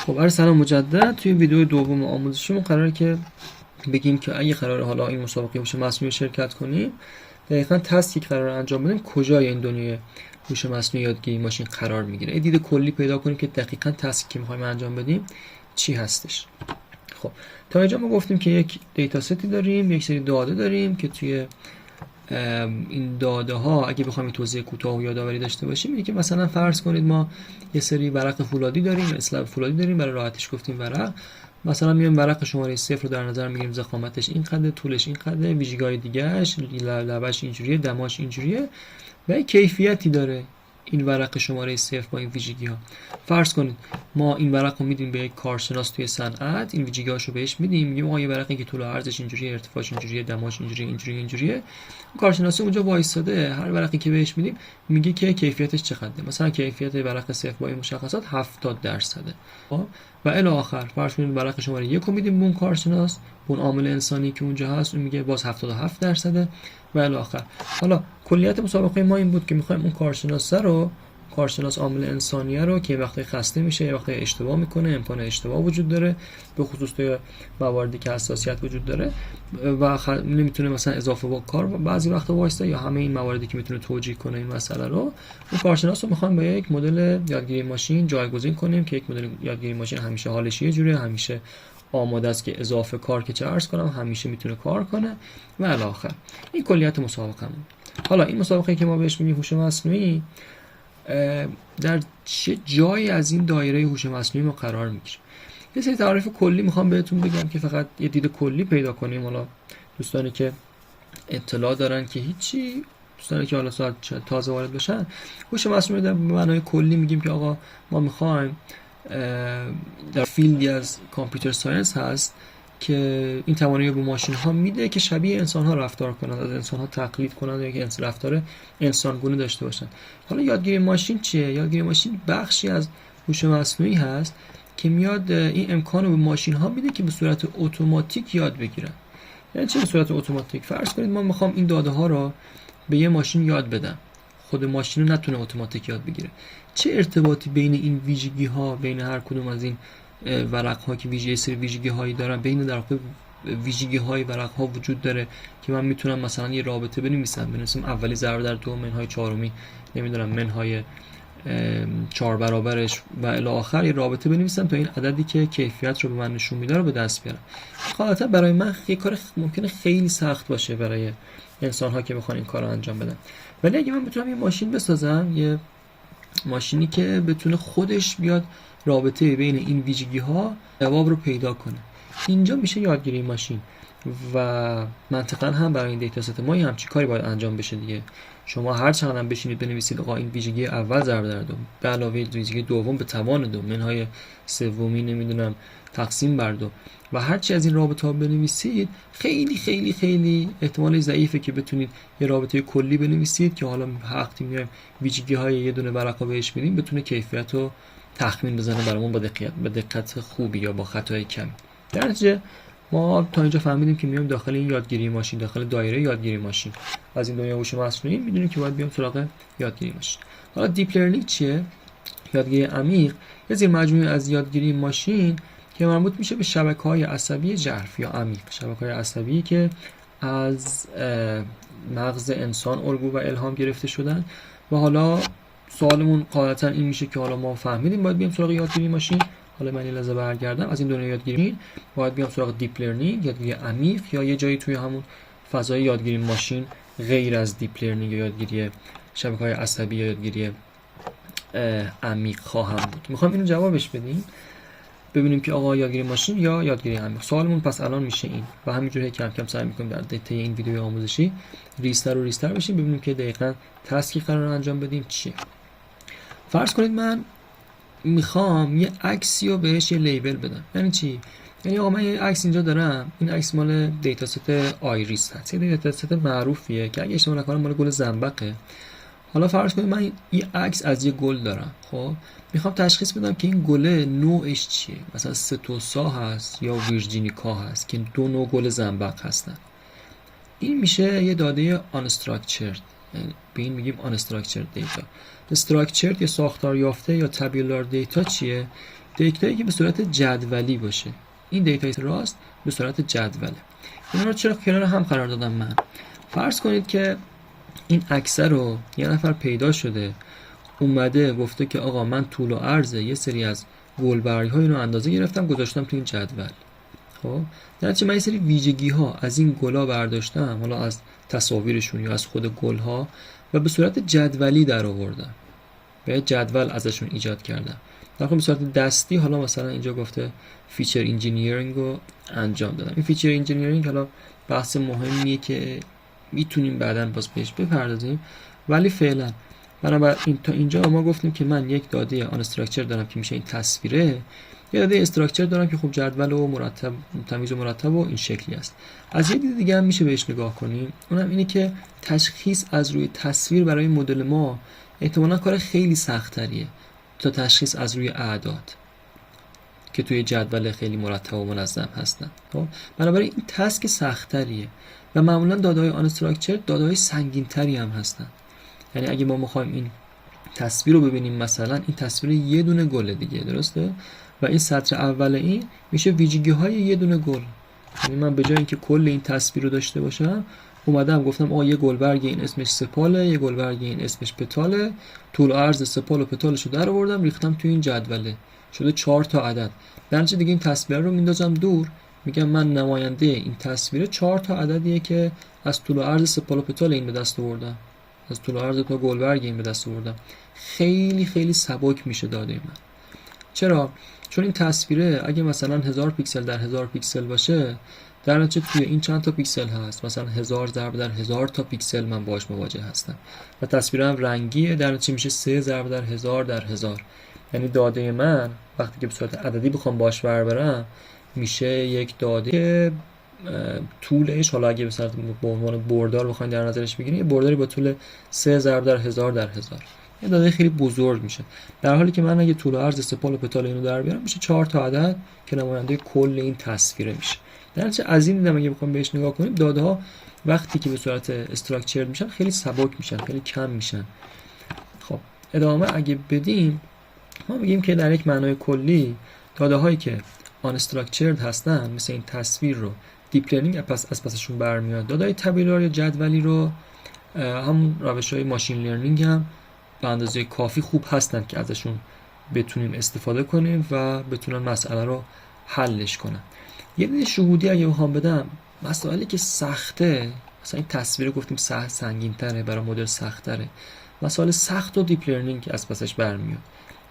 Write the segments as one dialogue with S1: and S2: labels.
S1: خب سلام مجدد. توی ویدیو دوم آموزشیمون قراره که بگیم که اگه قراره حالا این مسابقه هوش مصنوعی شرکت کنیم، دقیقاً تسکی که قراره انجام بدیم کجای این دنیای هوش مصنوعی یادگیری ماشین قرار میگیره. یه دید کلی پیدا کنیم که دقیقاً تسکی که می‌خوایم انجام بدیم چی هستش. خب تا اینجا ما گفتیم که یک دیتا ستی داریم، یک سری داده داریم که توی این داده ها اگه بخوایم توضیح کوتاه و یادآوری داشته باشیم، اینه که مثلا فرض کنید ما یه سری ورق فولادی داریم، اسلب فولادی داریم، برای راحتیش گفتیم ورق. مثلا میایم ورق شماره 0 رو در نظر میگیریم، ضخامتش اینقدر، طولش اینقدر، ویژگی‌های دیگه‌اش، لبش اینجوریه، دماش اینجوریه و یک کیفیتی داره این ورق شماره 0 با این ویژگی ها. فرض کنید ما این ورق رو میدیم به یک کارشناس توی صنعت، این ویژگی هاشو بهش میدیم، میگیم آقا یه ورقی که طول و عرضش اینجوریه، ارتفاعش اینجوریه، دماش اینجوریه. کارشناس اونجا وایساده، هر ورقی که بهش میدیم میگه که کیفیتش چقدره. مثلا کیفیت ورق 0 با این مشخصات 70%. و الی آخر فرض کنید ورق شماره 1 رو میدیم به اون کارشناس، اون عامل انسانی که اونجا هست، اون میگه باز 77%. و الی آخر. حالا کلیت مسابقه ما این بود که میخوایم اون کارشناس عامل انسانیه رو که وقتی خسته میشه، یه وقتی اشتباه میکنه، امکان اشتباه وجود داره، به خصوص توی مواردی که حساسیت وجود داره و نمیتونه مثلا اضافه با کار بعضی وقتا وایسته، یا همه این مواردی که میتونه توجیه کنه این مسئله رو، اون کارشناس رو میخوام با یک مدل یادگیری ماشین جایگزین کنیم که یک مدل یادگیری ماشین همیشه حالش یه جوره، همیشه آماده است که اضافه کار که چه عرض کنم همیشه میتونه کار کنه و الی آخر. این کلیت مسابقه‌مون. حالا این مسابقه که ما بهش میگیم هوش مصنوعی، در چه جایی از این دایره هوش مصنوعی ما قرار میگیره؟ یه سری تعریف کلی میخوام بهتون بگم که فقط یه دید کلی پیدا کنیم. حالا دوستانی که اطلاع دارن که هیچی، دوستانی که حالا تازه وارد بشن، هوش مصنوعی در معنای کلی میگیم که آقا ما میخوایم در فیلدی از کامپیوتر ساینس هست که این توانایی به ماشین ها میده که شبیه انسان ها رفتار کنند، از انسان ها تقلید کنند یا که رفتار انسان گونه داشته باشند. حالا یادگیری ماشین چیه؟ یادگیری ماشین بخشی از هوش مصنوعی هست که میاد این امکان رو به ماشین ها میده که به صورت اتوماتیک یاد بگیرن. یعنی چه به صورت اتوماتیک؟ فرض کنید ما میخوام این داده ها رو به یه ماشین یاد بدم، خود ماشین رو نتونه اتوماتیک یاد بگیره. چه ارتباطی بین این ویژگی ها، بین هر کدوم از این ورق ها که سری ویژگی هایی دارن، بین در واقع ویژگی های ورق ها وجود داره که من میتونم مثلا یه رابطه بنویسم اولی ضرب در 2 منهای چهارمی، نمیدونم منهای 4 برابرش و الی آخر، یه رابطه بنویسم تا این عددی که کیفیت رو به من نشون میده رو به دست بیارم. غالبا برای من یه کار ممکنه خیلی سخت باشه برای انسان ها که بخوان این کار رو انجام بدن، ولی اگه من بتونم یه ماشین بسازم، یه ماشینی که بتونه خودش بیاد رابطه بین این ویژگی ها جواب رو پیدا کنه، اینجا میشه یادگیری ماشین. و منطقا هم برای این دیتا ست ما همچین کاری باید انجام بشه دیگه. شما هر چقدر هم بشینید بنویسید آقا این ویژگی اول ضرب در 2 به علاوه ویژگی دوم به توان 2 منهای سومی نمیدونم تقسیم بر 2 و هر چی از این رابطه ها بنویسید، خیلی خیلی خیلی احتمال ضعیفه که بتونید یه رابطه کلی بنویسید که حالا وقتی میایم ویژگی های یه دونه ورقه بهش میدیم بتونه کیفیت رو تخمین بزنه برامون با دقت خوبی یا با خطای کمی. در نتیجه ما تا اینجا فهمیدیم که میایم داخل این یادگیری ماشین، داخل دایره یادگیری ماشین از این دنیای هوش مصنوعی، میدونیم که باید بیام سراغ یادگیری ماشین. حالا دیپ لرنینگ چیه؟ یادگیری عمیق، یه زیر مجموعه از یادگیری ماشین که مربوط میشه به شبکه‌های عصبی ژرف یا عمیق، شبکه‌های عصبی که از مغز انسان الگو و الهام گرفته شدن. و حالا سوالمون غالبا این میشه که حالا ما فهمیدیم باید بیام سراغ یادگیری ماشین، حالا من لحظه برگردم از این دنیای یادگیری باید بیام سراغ دیپ لرنینگ، یادگیری عمیق، یا یه جایی توی همون فضای یادگیری ماشین غیر از دیپ لرنینگ یا یادگیری شبکه‌های عصبی یا یادگیری عمیق خواهم بود. میخوام اینو جوابش بدیم، ببینیم که آقا یادگیری ماشین یا یادگیری عمیق. سوالمون پس الان میشه این و همینجوری کم کم سعی میکنیم در طی این ویدیو آموزشی ریستر بشیم، ببینیم که دقیقاً تسکی قرار انجام بدیم چیه. فرض کنید من میخوام یه عکسی رو بهش یه لیبل بدم. یعنی چی؟ یعنی آقا من یه عکس اینجا دارم، این عکس مال دیتا ست آیریس هست، یه دیتا ست معروفیه که اگه اشتباه نکنم مال گل زنبقه. حالا فرض کنید من یه عکس از یه گل دارم، خب میخوام تشخیص بدم که این گل نوعش چیه، مثلا ستوسا هست یا ویرجینیکا هست که 2 نوع گل زنبق هستن. این میشه یه داده unstructured، به این میگیم unstructured دیتا. استراکچرد یا ساختار یافته یا تابیولار دیتا چیه؟ دیتایی که به صورت جدولی باشه. این دیتای راست به صورت جدوله. اینا رو چرا کنار هم قرار دادم من؟ فرض کنید که این عکس رو یه نفر پیدا شده، اومده گفته که آقا من طول و عرض یه سری از گلبرگ ها اینو اندازه گرفتم گذاشتم تو این جدول. خب در نتیجه من یه سری ویژگی ها از این گلا برداشتم، حالا از تصاویرشون یا از خود گل ها، و به صورت جدولی در آوردم، به جدول ازشون ایجاد کردم. در به صورت دستی حالا مثلا اینجا گفته فیچر انجینیرینگ رو انجام دادم. این فیچر انجینیرینگ حالا بحث مهمیه که میتونیم بعداً باز بهش بپردازیم، ولی فعلا بنابراین تا اینجا ما گفتیم که من یک داده آن استراکچر دارم که میشه این تصویره، یه داده استراکچر دارم که خب جدول و مرتب، تمیز و مرتب و این شکلی است. از یه دید دیگه هم میشه بهش نگاه کنیم، اونم اینه که تشخیص از روی تصویر برای مدل ما احتمالاً کار خیلی سخت‌تریه تا تشخیص از روی اعداد که توی جدول خیلی مرتب و منظم هستن. خب بنابراین این تسک سخت‌تریه و معمولاً داده‌های آن استراکچر داده‌های سنگین‌تری هم هستن. یعنی اگه ما می‌خوایم این تصویر رو ببینیم، مثلا این تصویر یه دونه گل دیگه، درسته؟ و این سطر اول این میشه ویژگی‌های یه دونه گل. یعنی من به جای اینکه کل این تصویر رو داشته باشم، اومدم گفتم یه گلبرگ این اسمش سپاله، یه گلبرگ این اسمش پتاله، طول و عرض سپال و پتالش رو در آوردم ریختم توی این جدوله، شده 4 تا عدد. در نتیجه دیگه این تصویر رو میندازم دور، میگم من نماینده این تصویر 4 تا عددیه که از طول و عرض سپال و پتال این به دست آوردم، از طول و عرض تا گلبرگ این به دست آوردم. خیلی خیلی سبک میشه داده من. چرا؟ چون این تصویره اگه مثلا 1000 پیکسل در 1000 پیکسل باشه، در نتیجه توی این چند تا پیکسل هست، مثلا 1000 ضرب در 1000 تا پیکسل من باهاش مواجه هستم و تصویرم رنگیه، در نتیجه میشه 3 ضرب در 1000 در 1000. یعنی داده من وقتی که به صورت عددی بخوام باهاش ور برم، میشه یک داده که طولش، حالا اگه به صورت به عنوان بردار بخواید در نظرش بگیرید، یه برداری با طول 3 ضرب در 1000 در 1000، یه داده خیلی بزرگ میشه. در حالی که من اگه طول و عرض سپال و پتال اینو در بیارم، میشه 4 تا عدد که نماینده کل این تصویره میشه. در نتیجه از این دیدم اگه بخوام بهش نگاه کنیم، داده ها وقتی که به صورت استراکچرد میشن خیلی سبک میشن، خیلی کم میشن. خب ادامه اگه بدیم، ما بگیم که در یک معنای کلی داده هایی که آن استراکچرد هستن، مثل این تصویر رو دیپ لرنینگ از پسشون برمیاد. داده های تبیلار یا جدولی رو هم روش های ماشین لرنینگ هم به اندازه کافی خوب هستن که ازشون بتونیم استفاده کنیم و بتونن مسئله رو حلش کنن. یه دید شهودی اگه بخوام بدم، مسائلی که سخته، مثلا این تصویر گفتیم سنگین تره، برای مدل سخت تره، مسائل سخت و دیپ لرنینگ از پسش برمیاد.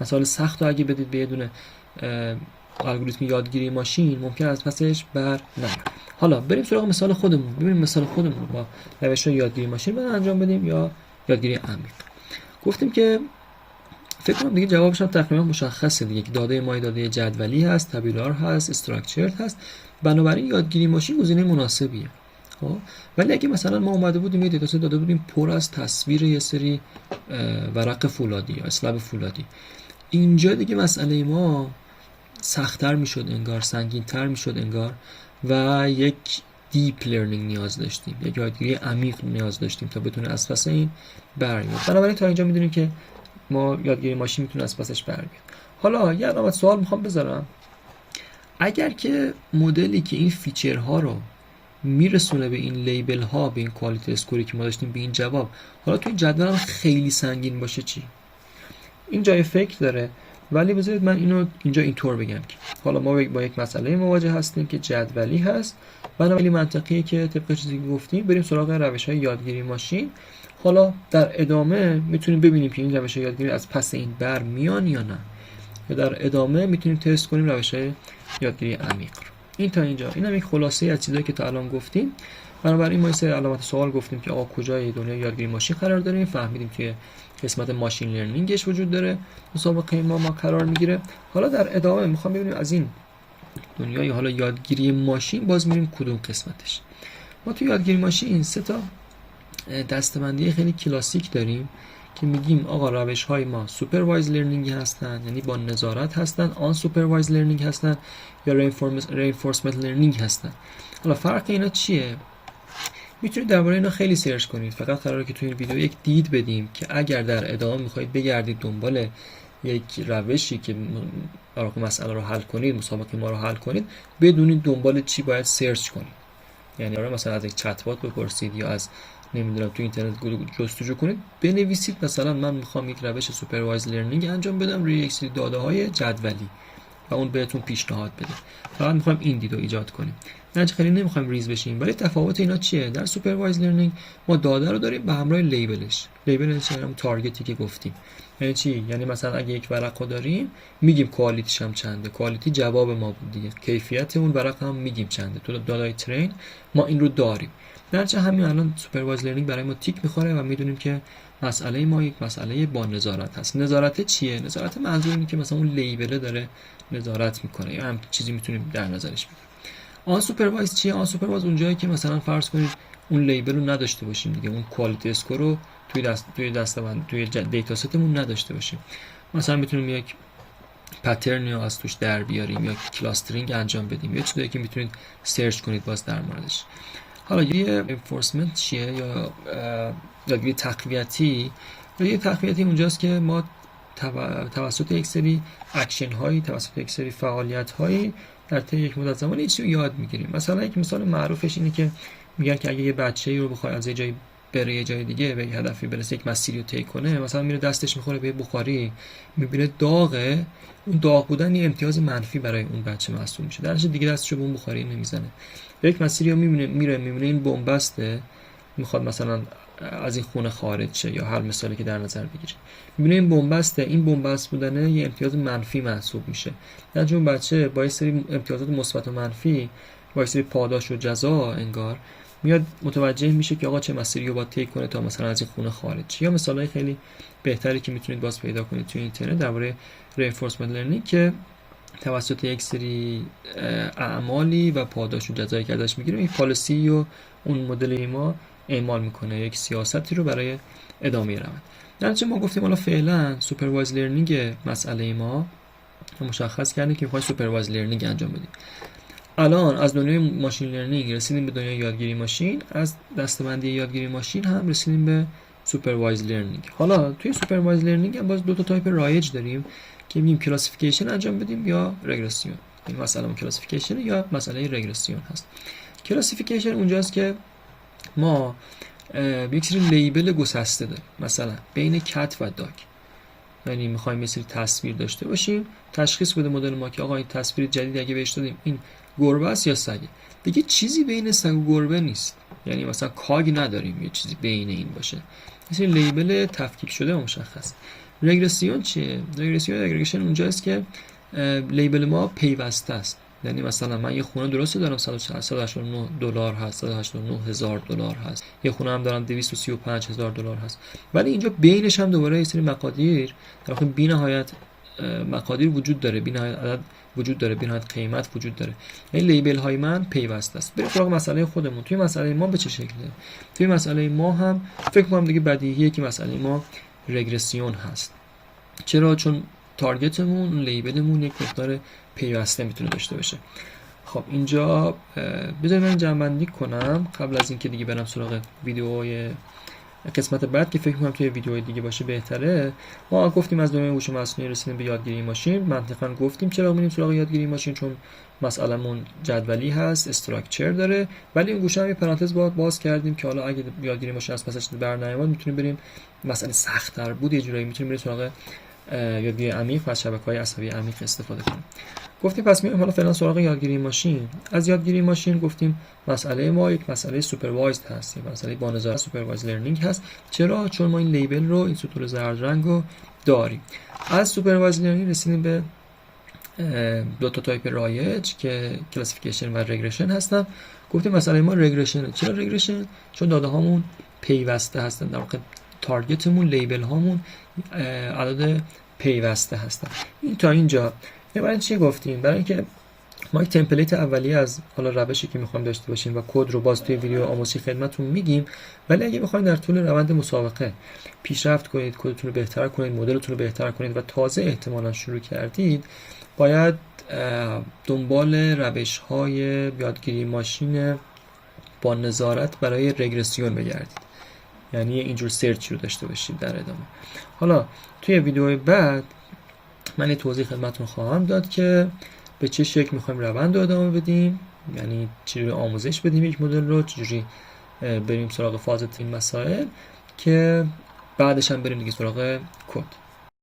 S1: مسائل سخت رو اگه بدید به یه دونه الگوریتم یادگیری ماشین، ممکن از پسش بر نیاد. حالا بریم سراغ مثال خودمون، ببینیم مثال خودمون رو با روش‌های یادگیری ماشین باید انجام بدیم یا یادگیری عمیق. گفتیم که فکر کنم دیگه جوابش هم تقریبا مشخصه دیگه، که داده ما داده جدولی هست، تبیلار هست، استراکچرد هست، بنابراین یادگیری ماشین گزینه مناسبیه. خب ولی اگه مثلا ما اومده بودیم یه دیتاست داده بودیم پر از تصویر یه سری ورق فولادی یا اسلب فولادی، اینجا دیگه مسئله ما سخت‌تر میشد انگار، سنگین‌تر میشد انگار، و یک دیپ لرنینگ نیاز داشتیم، یک یادگیری عمیق نیاز داشتیم تا بتونه از پس این برمیاد. بنابراین تا اینجا میدونیم که ما یادگیری ماشین میتونه از پسش برمیاد. حالا یه علامت سوال میخوام بذارم، اگر که مدلی که این فیچرها رو میرسونه به این لیبل ها، به این کوالیتی اسکوری که ما داشتیم، به این جواب، حالا تو این جدول هم خیلی سنگین باشه چی؟ این جای فکر داره، ولی بذارید من اینو اینجا اینطور بگم که حالا ما با یک مسئله مواجه هستیم که جدولی هست، بنابراین منطقیه که طبق چیزی که گفتیم بریم سراغ روش‌های یادگیری ماشین. حالا در ادامه میتونیم ببینیم که این روش‌های یادگیری از پس این بر میان یا نه، یا در ادامه میتونیم تست کنیم روش‌های یادگیری عمیق رو. این تا اینجا، این هم یک خلاصه از چیزایی که تا الان گفتیم. بنابراین ما یه سری علامت سوال گفتیم که آقا کجای دنیای یادگیری ماشین قرار داریم، فهمیدیم که قسمت ماشین لرنینگش وجود داره، مسابقه ما قرار میگیره. حالا در ادامه میخوام ببینیم از این دنیای حالا یادگیری ماشین باز میریم کدوم قسمتش. ما تو یادگیری ماشین سه تا دسته‌بندی خیلی کلاسیک داریم که میگیم آقا روش‌های ما سوپروایز لرنینگ هستن، یعنی با نظارت هستن، آن سوپروایز لرنینگ هستن، یا رینفورسمنت لرنینگ هستن. حالا فرق اینا چیه؟ میتونید درباره اینا خیلی سرچ کنید، فقط قراره که تو این ویدیو یک دید بدیم که اگر در ادامه میخواید بگردید دنبال یک روشی که برای مسئله رو حل کنید، مسابقه ما رو حل کنید، بدونید دنبال چی باید سرچ کنید. یعنی مثلا از یک چت بات بپرسید یا از نمیدونم تو اینترنت جستجو کنید، بنویسید مثلا من میخوام یک روش سوپروایز لرنینگ انجام بدم روی یک سری داده‌های جدولی و اون بهتون پیشنهاد بده. فقط میخوایم این دیدو ایجاد کنیم. نه خیلی نمیخوایم ریز بشیم. ولی تفاوت اینا چیه؟ در سوپروایز لرنینگ ما داده رو داریم به همراه لیبلش. لیبلش یعنی تارگتی که گفتیم. یعنی چی؟ یعنی مثلا اگه یک ورقو داریم میگیم کوالیتیش هم چنده. کوالیتی جواب ما بود دیگه. کیفیت اون ورق هم میگیم چنده. تو دادای ترین ما این رو داریم. درنچه همین الان سوپروایز لرنینگ برای ما تیک میخوره و میدونیم که مسئله ما یک مسئله با نظارت هست. نظارت چیه؟ نظارت منظور اینه که مثلا اون لیبل داره نظارت میکنه یا هم چیزی میتونیم در نظرش بگیریم. آن سوپروایز چیه؟ آن سوپروایز اونجایی که مثلا فرض کنید اون لیبل رو نداشته باشیم دیگه، اون کوالیتی اسکور رو توی دیتا ستمون نداشته باشیم. مثلا میتونیم یک پترن رو از توش در بیاریم یا کلاسترینگ انجام بدیم یا چیزایی که میتونید سرچ کنید باز در موردش. حالا یه انفورسمنت چیه یا یه تقویتی؟ یه تقویتی اونجاست که ما توسط یک سری اکشن هایی، توسط یک سری فعالیت هایی در طی یک مدت زمان یه چیزی یاد میگیریم. مثلا یک مثال معروفش اینه که میگن که اگه یه بچه‌ای رو بخواد از یه جایی بره یه جای دیگه به یه هدفی برسه، یک مسیری رو طی کنه، مثلا میره دستش میخوره به بخاری، میبینه داغه، اون داغ بودن یه امتیاز منفی برای اون بچه محسوب میشه. درش دیگه دستشو به اون بخاری نمیزنه. یک مسیری رو میبینه این بنبسته، میخواد مثلا از این خونه خارج شه یا هر مثالی که در نظر بگیرید، میبینه این بنبسته، این بنبست بودن یه امتیاز منفی محسوب میشه. در اون بچه با یه سری امتیازات مثبت و منفی، با یه سری پاداش و جزا انگار میاد متوجه میشه که آقا چه مسیری رو باید طی کنه تا مثلا از این خونه خارج شه. یا مثالای خیلی بهتری که میتونید باز پیدا کنید توی اینترنت درباره reinforcement learning که توسط یک سری اعمالی و پاداش و جزایی که ازش میگیریم این پالیسی و اون مدل ما اعمال میکنه، یک سیاستی رو برای ادامه روند. درنچه ما گفتیم حالا فعلا سوپروایز لرنینگ مسئله ما مشخص کردیم که میخوایم سوپروایز لرنینگ انجام بدیم. الان از دنیای ماشین لرنینگ رسیدیم به دنیای یادگیری ماشین، از دسته‌بندی یادگیری ماشین هم رسیدیم به سوپروایز لرنینگ. حالا توی سوپروایز لرنینگ هم باز دو تا تایپ رایج داریم که میگیم کلاسیفیکیشن انجام بدیم یا رگرسیون. این مسئله کلاسیفیکیشن یا مسئله رگرسیون هست. کلاسیفیکیشن اونجاست که ما یک سری لیبل گسسته داریم، مثلا بین کت و داگ. یعنی میخوایم یه سری تصویر داشته باشیم، تشخیص بده مدل ما که آقا این تصویر جدید اگه بهش دادیم این گربه است یا سگه. دیگه چیزی بین سگ و گربه نیست. یعنی مثلا کاگ نداریم یه چیزی بین این باشه. مثلا لیبل تفکیک شده مشخص. رگرسیون چیه؟ رگرسیون اونجاست که لیبل ما پیوسته است. یعنی مثلا من یه خونه درست دارم $189 هست، $189,000 هست. یه خونه هم دارم $235,000 هست. ولی اینجا بینش هم دوباره یه سری مقادیر، در واقع بی‌نهایت مقادیر وجود داره، بی‌نهایت عدد وجود داره، بی‌نهایت قیمت وجود داره. این لیبل های من پیوسته است. بریم سراغ مسئله خودمون. توی مسئله ما به چه شکله؟ توی مسئله ما هم فکر کنم دیگه بدیهیه که مسئله ما رگرسیون هست. چرا؟ چون تارگتمون، لیبلمون یک مقدار پیوسته میتونه داشته باشه. خب اینجا بذارید من جمع‌بندی کنم قبل از اینکه دیگه برم سراغ ویدیوهای قسمت بعد که فکر می‌کنم توی ویدیوهای دیگه باشه بهتره. ما گفتیم از دنیای هوش مصنوعی رسیدیم به یادگیری ماشین. منطقاً گفتیم چرا میریم سراغ یادگیری ماشین، چون مسئله‌مون جدولی هست، استراکچر داره. ولی این گوشه هم یه پرانتز باز کردیم که حالا اگه یادگیری ماشین از پسش برنمیاد میتونیم بریم مسئله سخت‌تر بود یه جورایی میتونیم بریم سراغ یادگیری عمیق و شبکه‌های عصبی عمیق استفاده کنیم. گفتیم پس میایم حالا فعلا سراغ یادگیری ماشین. از یادگیری ماشین گفتیم مسئله ما یک مسئله سوپروایزد هست، یک مسئله با نظارت سوپروایز لرنینگ هست. چرا؟ چون ما این لیبل رو، این سطور زرد رنگ رو داریم. از سوپروایز لرنینگ رسیدیم به دو تا تایپ رایج که کلاسیفیکیشن و رگرشن هستن. گفتیم مسئله ما رگرشن. چرا رگرشن؟ چون داده هامون پیوسته هستن، در واقع تارگتمون، لیبل هامون عدد پیوسته هستن. این تا اینجا. برای چی گفتیم؟ برای اینکه ما یک تمپلیت اولیه از حالا روشی که میخوایم داشته باشیم و کد رو باز توی ویدیو آموزشی خدمتتون میگیم. ولی اگه بخواید در طول روند مسابقه پیشرفت کنید، کدتون رو بهتر کنید، مدلتون رو بهتر کنید و تازه احتمالاً شروع کردید، باید دنبال روش‌های یادگیری ماشین با نظارت برای رگرسیون بگردید. یعنی اینجور سرچ رو داشته باشید در ادامه. حالا توی ویدیوهای بعد من یه توضیح خدمتتون خواهم داد که به چه شکل میخوایم روند رو ادامه بدیم، یعنی چجوری آموزش بدیم یک مدل رو، چجوری بریم سراغ فاز این مسائل، که بعدش هم بریم دیگه سراغ کد.